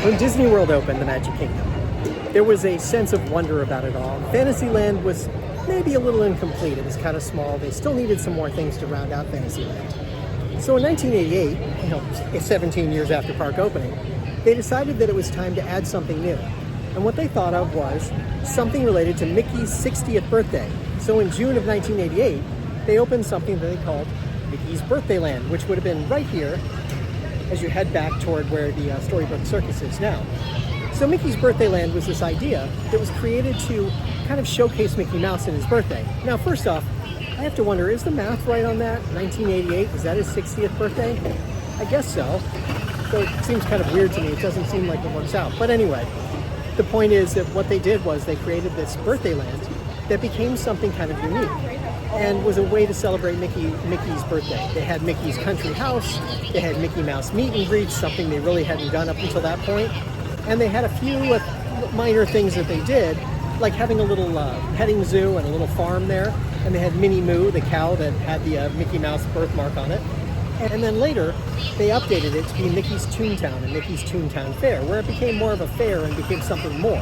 When Disney World opened, the Magic Kingdom, there was a sense of wonder about it all. Fantasyland was maybe a little incomplete. It was kind of small. They still needed some more things to round out Fantasyland. So in 1988, 17 years after park opening, they decided that it was time to add something new. And what they thought of was something related to Mickey's 60th birthday. So in June of 1988, they opened something that they called Mickey's Birthdayland, which would have been right here as you head back toward where the Storybook Circus is now. So Mickey's Birthdayland was this idea that was created to kind of showcase Mickey Mouse and his birthday. Now, first off, I have to wonder, is the math right on that? 1988, is that his 60th birthday? I guess so. So it seems kind of weird to me. It doesn't seem like it works out. But anyway, the point is that what they did was they created this Birthdayland that became something kind of unique and was a way to celebrate Mickey's birthday. They had Mickey's country house, they had Mickey Mouse meet and greets, something they really hadn't done up until that point. And they had a few minor things that they did, like having a little petting zoo and a little farm there. And they had Minnie Moo, the cow that had the Mickey Mouse birthmark on it. And then later, they updated it to be Mickey's Toontown and Mickey's Toontown Fair, where it became more of a fair and became something more,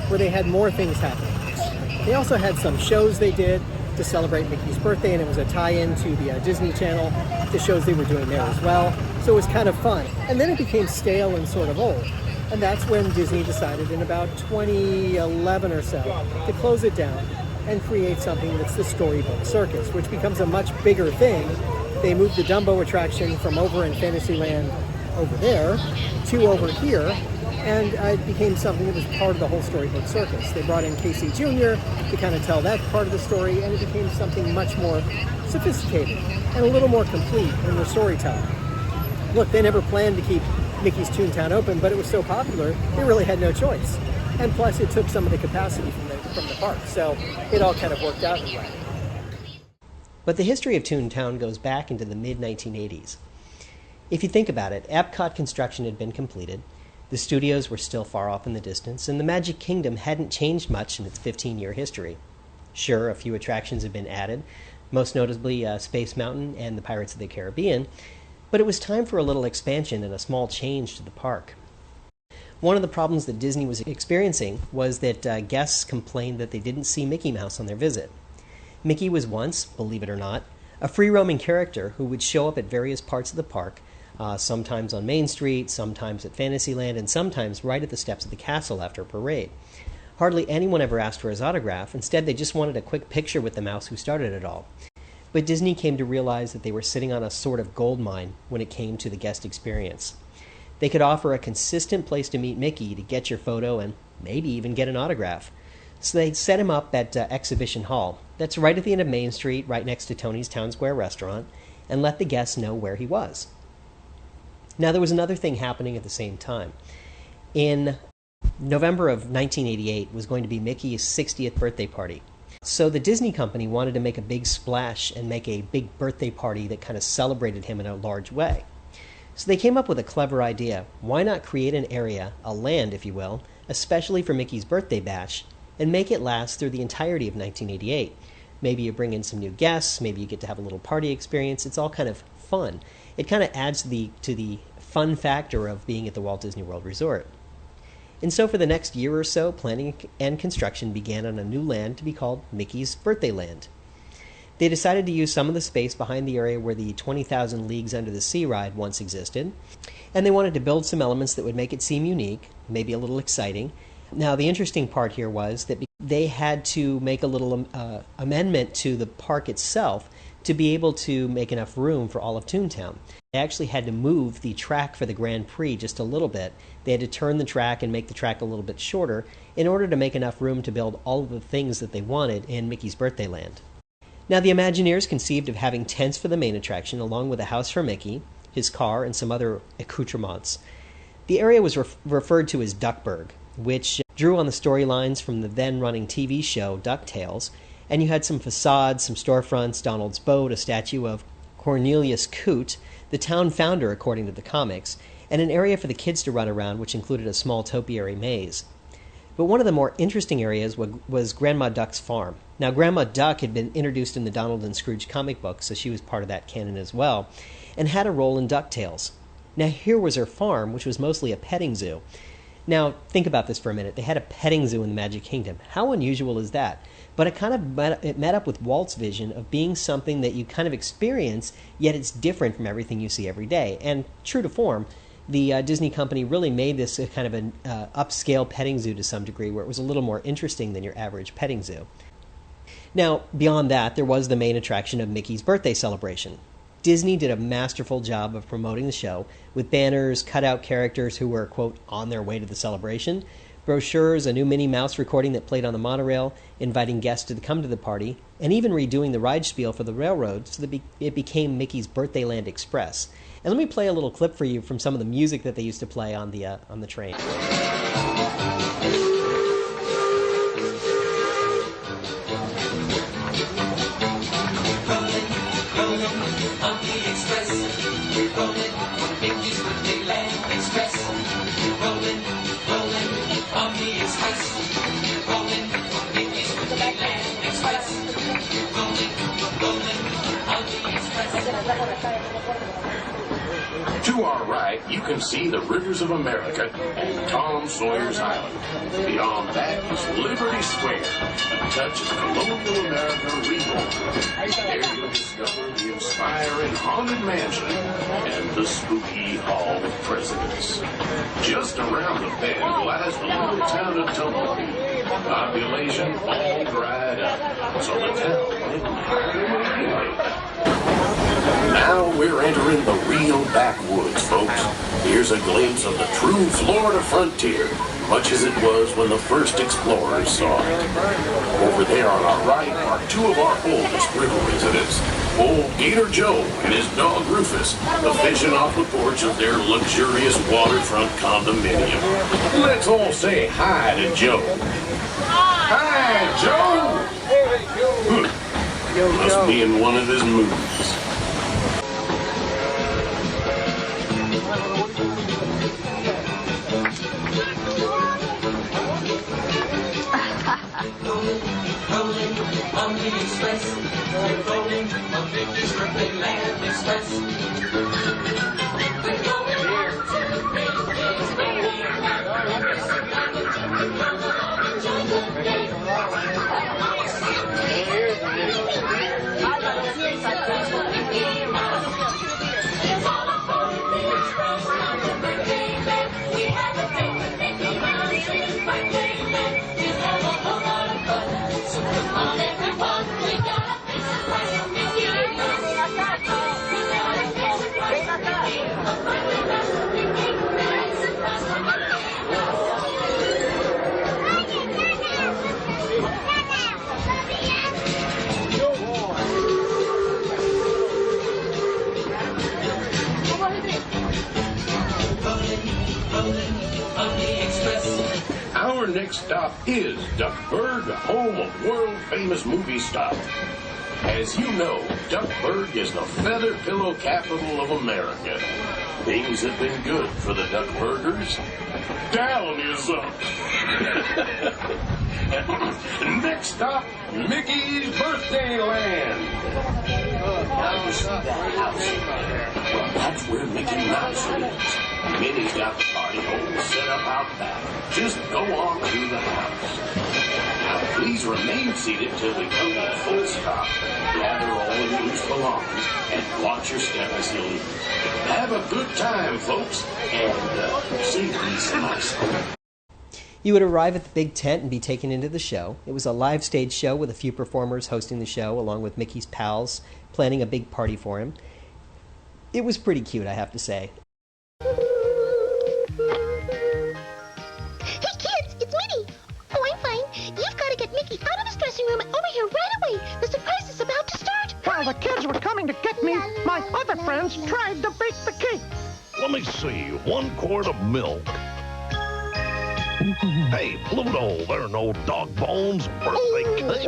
where they had more things happening. They also had some shows they did to celebrate Mickey's birthday, and it was a tie-in to the Disney Channel, to shows they were doing there as well. So it was kind of fun. And then it became stale and sort of old. And that's when Disney decided in about 2011 or so to close it down and create something that's the Storybook Circus, which becomes a much bigger thing. They moved the Dumbo attraction from over in Fantasyland over there to over here, and it became something that was part of the whole Storybook Circus. They brought in Casey Jr. to kind of tell that part of the story, and it became something much more sophisticated and a little more complete in the storytelling. Look, they never planned to keep Mickey's Toontown open, but it was so popular, they really had no choice. And plus, it took some of the capacity from the park, so it all kind of worked out in a way. But the history of Toontown goes back into the mid-1980s. If you think about it, Epcot construction had been completed, the studios were still far off in the distance, and the Magic Kingdom hadn't changed much in its 15-year history. Sure, a few attractions had been added, most notably Space Mountain and the Pirates of the Caribbean, but it was time for a little expansion and a small change to the park. One of the problems that Disney was experiencing was that guests complained that they didn't see Mickey Mouse on their visit. Mickey was once, believe it or not, a free-roaming character who would show up at various parts of the park, sometimes on Main Street, sometimes at Fantasyland, and sometimes right at the steps of the castle after a parade. Hardly anyone ever asked for his autograph. Instead, they just wanted a quick picture with the mouse who started it all. But Disney came to realize that they were sitting on a sort of gold mine when it came to the guest experience. They could offer a consistent place to meet Mickey, to get your photo, and maybe even get an autograph. So they set him up at Exhibition Hall. That's right at the end of Main Street, right next to Tony's Town Square restaurant, and let the guests know where he was. Now, there was another thing happening at the same time. In November of 1988 was going to be Mickey's 60th birthday party. So the Disney company wanted to make a big splash and make a big birthday party that kind of celebrated him in a large way. So they came up with a clever idea. Why not create an area, a land if you will, especially for Mickey's birthday bash, and make it last through the entirety of 1988. Maybe you bring in some new guests, maybe you get to have a little party experience. It's all kind of fun. It kind of adds to the fun factor of being at the Walt Disney World Resort. And so for the next year or so, planning and construction began on a new land to be called Mickey's Birthdayland. They decided to use some of the space behind the area where the 20,000 Leagues Under the Sea ride once existed, and they wanted to build some elements that would make it seem unique, maybe a little exciting. Now, the interesting part here was that they had to make a little amendment to the park itself to be able to make enough room for all of Toontown. They actually had to move the track for the Grand Prix just a little bit. They had to turn the track and make the track a little bit shorter in order to make enough room to build all of the things that they wanted in Mickey's Birthdayland. Now, the Imagineers conceived of having tents for the main attraction, along with a house for Mickey, his car, and some other accoutrements. The area was referred to as Duckburg, which drew on the storylines from the then-running TV show DuckTales, and you had some facades, some storefronts, Donald's boat, a statue of Cornelius Coote, the town founder according to the comics, and an area for the kids to run around, which included a small topiary maze. But one of the more interesting areas was Grandma Duck's farm. Now, Grandma Duck had been introduced in the Donald and Scrooge comic book, so she was part of that canon as well, and had a role in DuckTales. Now, here was her farm, which was mostly a petting zoo. Now, think about this for a minute. They had a petting zoo in the Magic Kingdom. How unusual is that? But it met up with Walt's vision of being something that you kind of experience, yet it's different from everything you see every day. And true to form, the Disney company really made this a kind of an upscale petting zoo to some degree, where it was a little more interesting than your average petting zoo. Now, beyond that, there was the main attraction of Mickey's birthday celebration. Disney did a masterful job of promoting the show with banners, cutout characters who were, quote, on their way to the celebration, brochures, a new Minnie Mouse recording that played on the monorail, inviting guests to come to the party, and even redoing the ride spiel for the railroad so that it became Mickey's Birthdayland Express. And let me play a little clip for you from some of the music that they used to play on the train. On the express, we're rolling, Mickey's Birthdayland Express. Rolling, rolling on the express. Rolling, Mickey's Birthdayland Express. Rolling, rolling on the express. To our right, you can see the rivers of America and Tom Sawyer's Island. Beyond that is Liberty Square, a touch of colonial America reborn. There you'll discover the inspiring Haunted Mansion and the spooky Hall of Presidents. Just around the bend lies the little town of Tumbleweed. Population all dried up, so the town went entirely. Now we're entering the real backwoods, folks. Here's a glimpse of the true Florida frontier, much as it was when the first explorers saw it. Over there on our right are two of our oldest river residents, Old Gator Joe and his dog Rufus, fishing off the porch of their luxurious waterfront condominium. Let's all say hi to Joe. Hi, Joe! Must be in one of his moods. Rolling on the express. We're rolling on Mickey's Birthdayland Express. We're going on to Mickey's Our next stop is Duckburg, home of world-famous movie star. As you know, Duckburg is the feather pillow capital of America. Things have been good for the Duckburgers. Down is up. Next stop, Mickey's Birthdayland. Now you see that house in there? Well, that's where Mickey Mouse lives. Minnie's got the party all set up out back. Just go on through the house. Now, please remain seated till we come to a full stop. Gather all your loose belongings and watch your step as you leave. Have a good time, folks, and see peace and ice. You would arrive at the big tent and be taken into the show. It was a live stage show with a few performers hosting the show, along with Mickey's pals planning a big party for him. It was pretty cute, I have to say. Hey kids, it's Minnie. Oh, I'm fine. You've got to get Mickey out of his dressing room and over here right away. The surprise is about to start. While the kids were coming to get me, my other friends tried to bake the cake. Let me see, 1 quart of milk. Hey, Pluto, there are no dog bones, birthday cakes.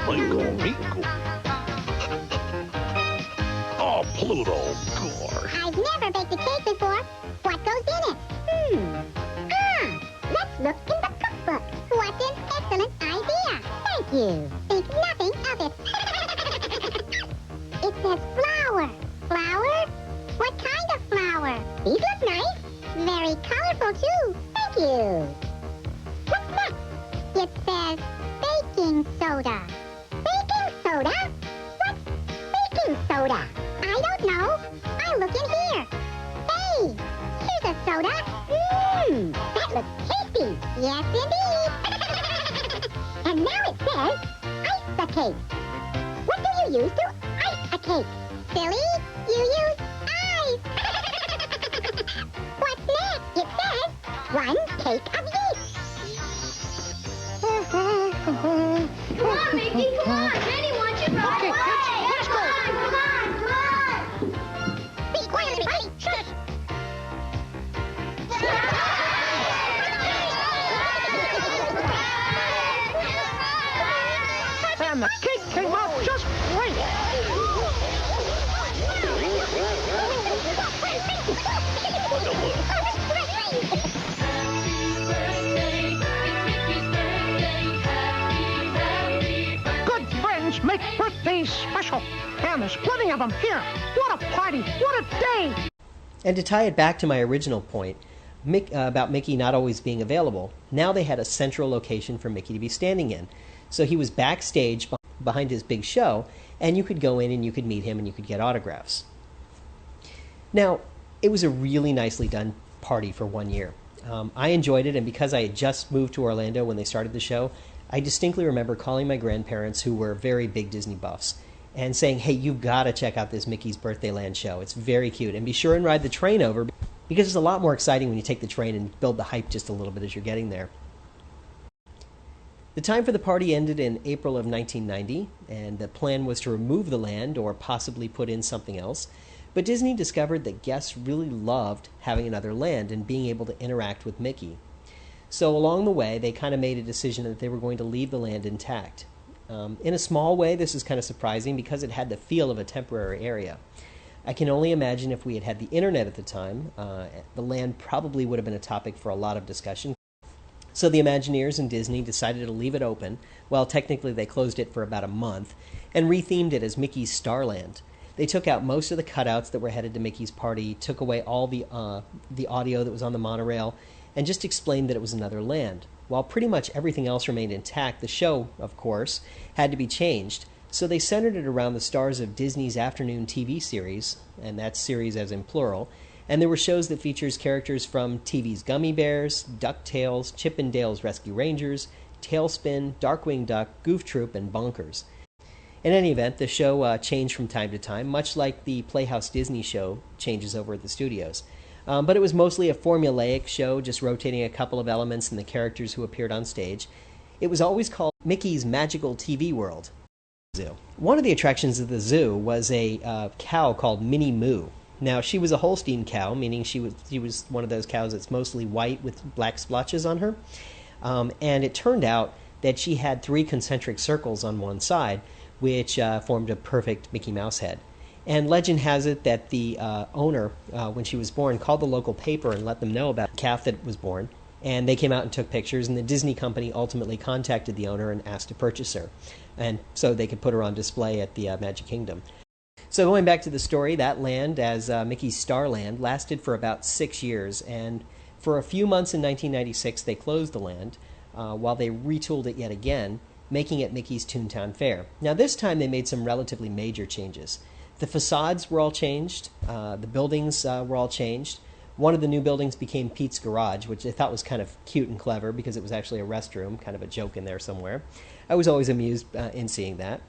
Minkle, Minkle. Oh, Pluto, gosh. I've never baked a cake before. What goes in it? Let's look in the cookbook. What an excellent idea. Thank you. Think nothing of it. It says flour. Flour? What kind of flour? These look nice. says baking soda. Baking soda? What's baking soda? I don't know. I'll look in here. Hey, here's a soda. That looks tasty. Yes, indeed. And now it says ice a cake. What do you use to ice a cake? Silly, you use ice. What's next? It says 1 cake of yeast. Come on, Mickey, come on. Minnie wants you right Okay, away. let's go. Come on. Be quiet, everybody. Shush. And the cake came out just great. Good friends make birthdays special. And there's plenty of them here. What a party. What a day. And to tie it back to my original point about Mickey not always being available, now they had a central location for Mickey to be standing in. So he was backstage behind his big show, and you could go in and you could meet him and you could get autographs. Now, it was a really nicely done party for 1 year. I enjoyed it, and because I had just moved to Orlando when they started the show, I distinctly remember calling my grandparents, who were very big Disney buffs, and saying, hey, you've got to check out this Mickey's Birthdayland show. It's very cute. And be sure and ride the train over, because it's a lot more exciting when you take the train and build the hype just a little bit as you're getting there. The time for the party ended in April of 1990, and the plan was to remove the land or possibly put in something else. But Disney discovered that guests really loved having another land and being able to interact with Mickey. So along the way, they kind of made a decision that they were going to leave the land intact. In a small way, this is kind of surprising because it had the feel of a temporary area. I can only imagine if we had had the internet at the time, the land probably would have been a topic for a lot of discussion. So the Imagineers and Disney decided to leave it open. Well, technically they closed it for about a month and rethemed it as Mickey's Starland. They took out most of the cutouts that were headed to Mickey's party, took away all the audio that was on the monorail, and just explained that it was another land. While pretty much everything else remained intact, the show, of course, had to be changed. So they centered it around the stars of Disney's afternoon TV series, and that's series as in plural, and there were shows that features characters from TV's Gummy Bears, DuckTales, Chip 'n Dale's Rescue Rangers, Tailspin, Darkwing Duck, Goof Troop, and Bonkers. In any event, the show changed from time to time, much like the Playhouse Disney show changes over at the studios. But it was mostly a formulaic show, just rotating a couple of elements and the characters who appeared on stage. It was always called Mickey's Magical TV World. Zoo. One of the attractions of the zoo was a cow called Minnie Moo. Now, she was a Holstein cow, meaning she was one of those cows that's mostly white with black splotches on her. And it turned out that she had 3 concentric circles on one side, which formed a perfect Mickey Mouse head. And legend has it that the owner, when she was born, called the local paper and let them know about the calf that was born. And they came out and took pictures, and the Disney company ultimately contacted the owner and asked to purchase her. And so they could put her on display at the Magic Kingdom. So going back to the story, that land, as Mickey's Starland, lasted for about 6 years. And for a few months in 1996, they closed the land while they retooled it yet again, making it Mickey's Toontown Fair. Now this time they made some relatively major changes. The facades were all changed. The buildings were all changed. One of the new buildings became Pete's Garage, which I thought was kind of cute and clever because it was actually a restroom, kind of a joke in there somewhere. I was always amused in seeing that.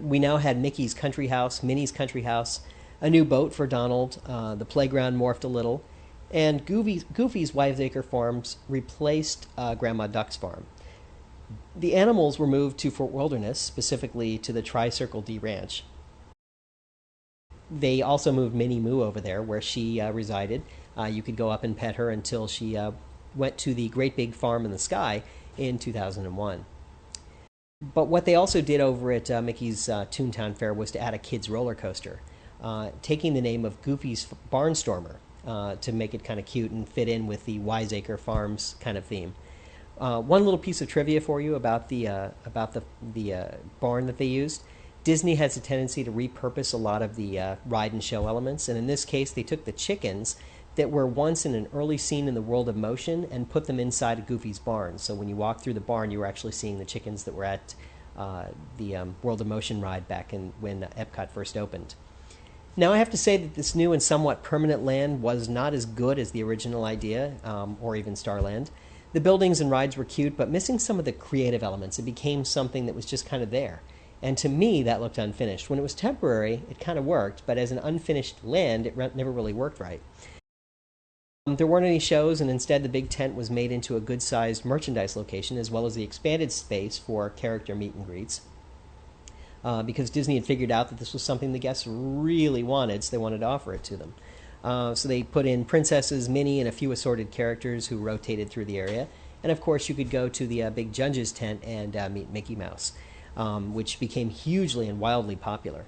We now had Mickey's Country House, Minnie's Country House, a new boat for Donald, the playground morphed a little, and Goofy's Wiseacre Farms replaced Grandma Duck's farm. The animals were moved to Fort Wilderness, specifically to the Tri-Circle D Ranch. They also moved Minnie Moo over there, where she resided. You could go up and pet her until she went to the Great Big Farm in the Sky in 2001. But what they also did over at Mickey's Toontown Fair was to add a kids' roller coaster, taking the name of Goofy's Barnstormer to make it kind of cute and fit in with the Wiseacre Farms kind of theme. One little piece of trivia for you about the barn that they used. Disney has a tendency to repurpose a lot of the ride and show elements, and in this case they took the chickens that were once in an early scene in the World of Motion and put them inside of Goofy's barn. So when you walked through the barn, you were actually seeing the chickens that were at the World of Motion ride back when Epcot first opened. Now I have to say that this new and somewhat permanent land was not as good as the original idea, or even Starland. The buildings and rides were cute, but missing some of the creative elements. It became something that was just kind of there. And to me, that looked unfinished. When it was temporary, it kind of worked, but as an unfinished land, it never really worked right. There weren't any shows, and instead the big tent was made into a good-sized merchandise location, as well as the expanded space for character meet and greets. Because Disney had figured out that this was something the guests really wanted, so they wanted to offer it to them. So they put in princesses, Minnie, and a few assorted characters who rotated through the area. And of course, you could go to the big Judge's tent and meet Mickey Mouse, which became hugely and wildly popular.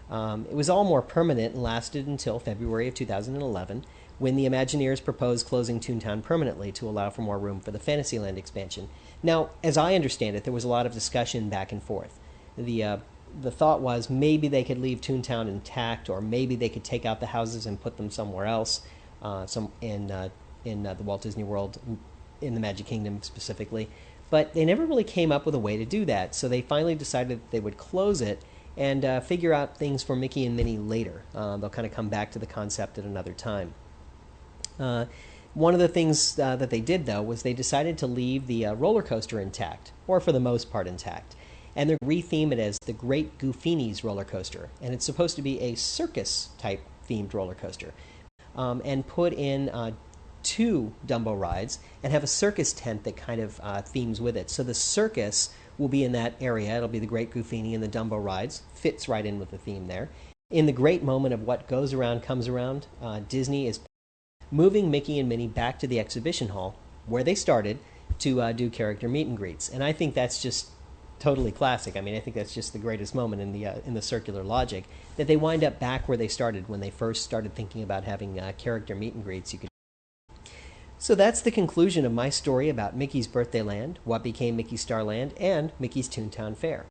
It was all more permanent and lasted until February of 2011, when the Imagineers proposed closing Toontown permanently to allow for more room for the Fantasyland expansion. Now, as I understand it, there was a lot of discussion back and forth. The thought was maybe they could leave Toontown intact, or maybe they could take out the houses and put them somewhere else, in the Walt Disney World, in the Magic Kingdom specifically. But they never really came up with a way to do that, so they finally decided that they would close it and figure out things for Mickey and Minnie later. They'll kind of come back to the concept at another time. One of the things that they did, though, was they decided to leave the roller coaster intact, or for the most part intact. And they're retheme it as the Great Goofini's roller coaster. And it's supposed to be a circus-type themed roller coaster. And put in 2 Dumbo rides and have a circus tent that kind of themes with it. So the circus will be in that area. It'll be the Great Goofini and the Dumbo rides. Fits right in with the theme there. In the great moment of what goes around comes around, Disney is moving Mickey and Minnie back to the exhibition hall where they started to do character meet and greets. And I think that's just totally classic. I mean, I think that's just the greatest moment in the circular logic, that they wind up back where they started when they first started thinking about having character meet and greets. So that's the conclusion of my story about Mickey's Birthdayland, what became Mickey's Starland, and Mickey's Toontown Fair.